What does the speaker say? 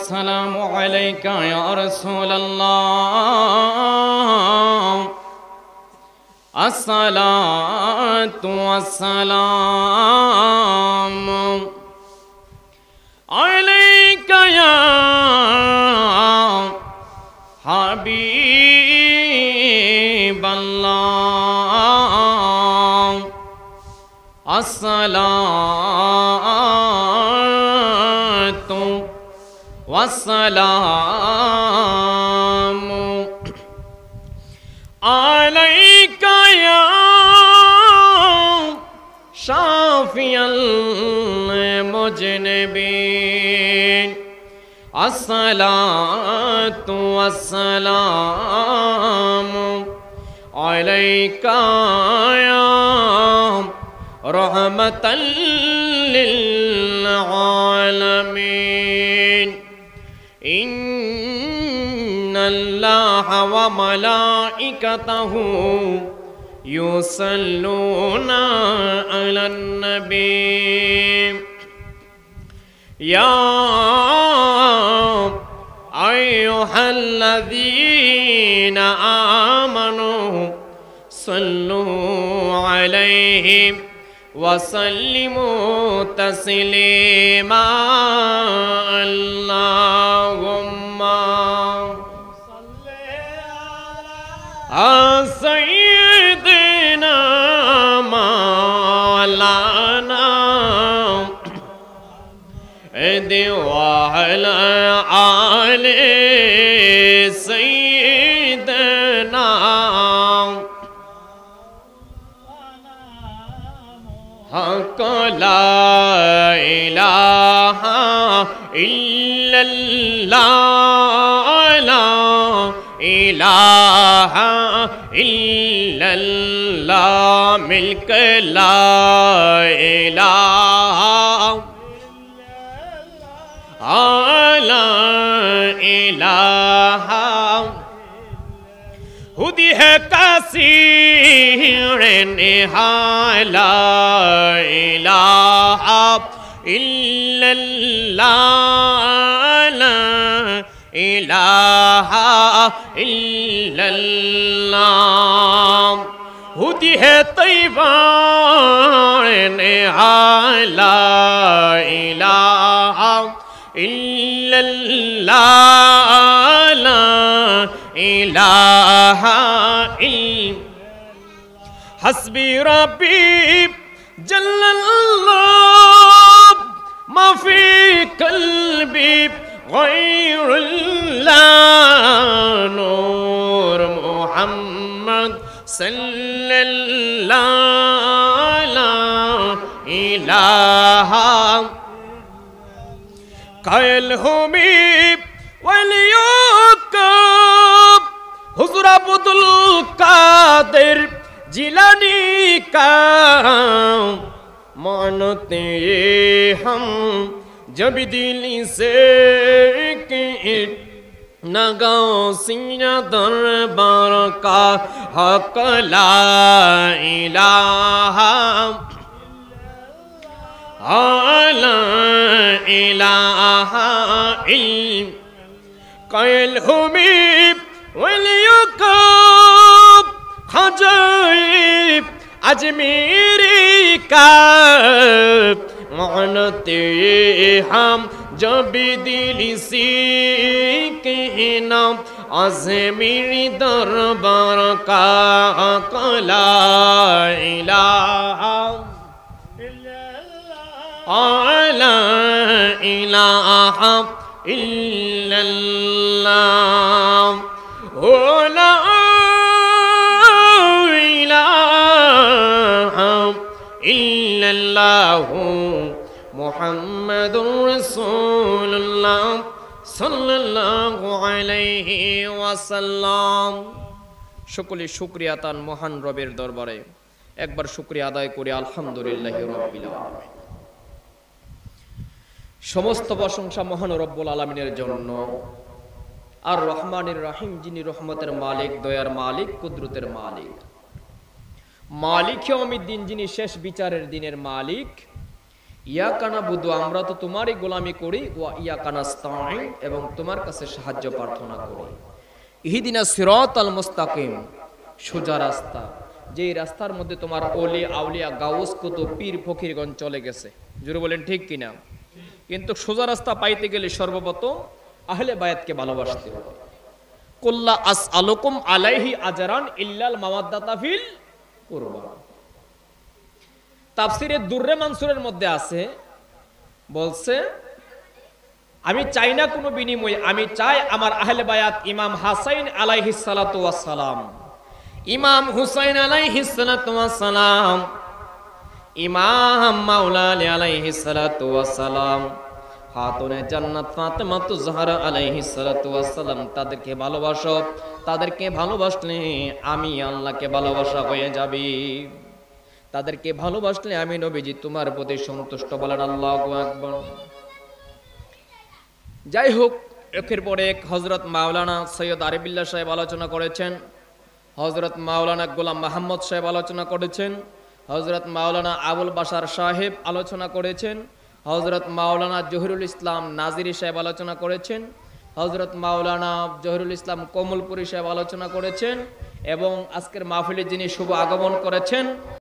والسلام عليك يا رسول الله الصلاة والسلام عليك يا حبيب الله الصلاة والسلام عليك يا شافي المذنبين الصلاة والسلام عليك يا رحمة للعالمين إن الله وملائكته يصلون على النبي يا أيها الذين آمنوا صلوا عليه وسلموا تسليما اللهم صل على سيدنا مولانا وعلى آل سيدنا حق لا إله إلا الله لا إله إلا الله ملك لا إله لا إله هدي ہے کثیر نہا لا الہ الا اللہ لا الہ الا اللہ هدي ہے طیبہ نہا لا الہ الا اللہ لا إله إلا حسبي ربي جل الله ما في قلبي غير الله نور محمد صلى الله لا إله قائل هميب واليوكب حضور عبدُل कादिर जिलानी का मानते हम जब दिल से नगाओ सिया दरबार का हक ला इलाहा ला इलाहा इल्ला कैल हुमीब वलियुकब खजाइब अजमेरी का मानते हम जब दिल से कहना अजमेरी दरबार का ला इलाहा ला इलाहा इल्लल्लाह ला इलाहा इल्लल्लाह मुहम्मदुर रसूलुल्लाह सल्लल्लाहु अलैहि ওয়াসাল্লাম। সকলে শুকরিয়া তান মহান রবের দরবারে একবার শুকরিয়া আদায় করে আলহামদুলিল্লাহি রাব্বিল আলামিন। সমস্ত প্রশংসা মহান রব্বুল আলামিনের জন্য, আর রহমানির রহিম যিনি রহমতের মালিক, দয়ার মালিক, কুদরতের মালিক, মালিক ইয়াউমিদ্দিন যিনি শেষ বিচারের দিনের মালিক, ইয়াকা নাবুদু, আমরা তো তোমারই গোলামি করি, ওয়া ইয়াকা নাস্তাঈন, এবং তোমার কাছে সাহায্য প্রার্থনা করি। ইহদিনাস সিরাতাল মুস্তাকিম, সোজা রাস্তা, যেই রাস্তার মধ্যে তোমার ওলি আউলিয়া গাউস কুতুব পীর ফকিরগণ চলে গেছে। জোরে বলেন ঠিক কিনা? কিন্তু সোজা রাস্তা পাইতে গেলে সর্বপ্রথম আহলে বায়াতকে ভালোবাসতে হবে। কুল্লা আসআলুকুম আলাইহি আজরান ইল্লাল মাওয়াদ্দাতা ফিল কুরবা। তাফসিরে দুররে মানসুরের মধ্যে আছে, বলছে আমি চাই না কোনো বিনিময়, আমি চাই আমার আহলে বায়াত ইমাম হাসাইন আলাইহিস সালাতু ওয়াস সালাম, ইমাম হুসাইন আলাইহিস সালাতু ওয়াস সালাম, ইমাম মাওলা আলী আলাইহিস সালাতু ওয়াস সালাম, খাতুনে জান্নাত ফাতেমাতু জাহরা আলাইহিস সালাতু ওয়াস সালাম, তাদেরকে ভালোবাসো। তাদেরকে ভালোবাসলে আমি আল্লাহকে ভালোবাসা হয়ে যাবে। তাদেরকে ভালোবাসলে আমি নবীজি তোমার প্রতি সন্তুষ্ট। বলেন আল্লাহু আকবার। যাই হোক, একের পর এক হযরত মাওলানা সৈয়দ আরিফুল্লাহ সাহেব আলোচনা করেছেন, হযরত মাওলানা গোলাম মাহমুদ সাহেব আলোচনা করেছেন, হযরত মাওলানা আবুল বাশার সাহেব আলোচনা করেছেন, হযরত মাওলানা জহিরুল ইসলাম নাজিরি সাহেব আলোচনা করেছেন, হযরত মাওলানা জহিরুল ইসলাম কমলপুরি সাহেব আলোচনা করেছেন, এবং আজকের মাহফিলে যিনি শুভ আগমন করেছেন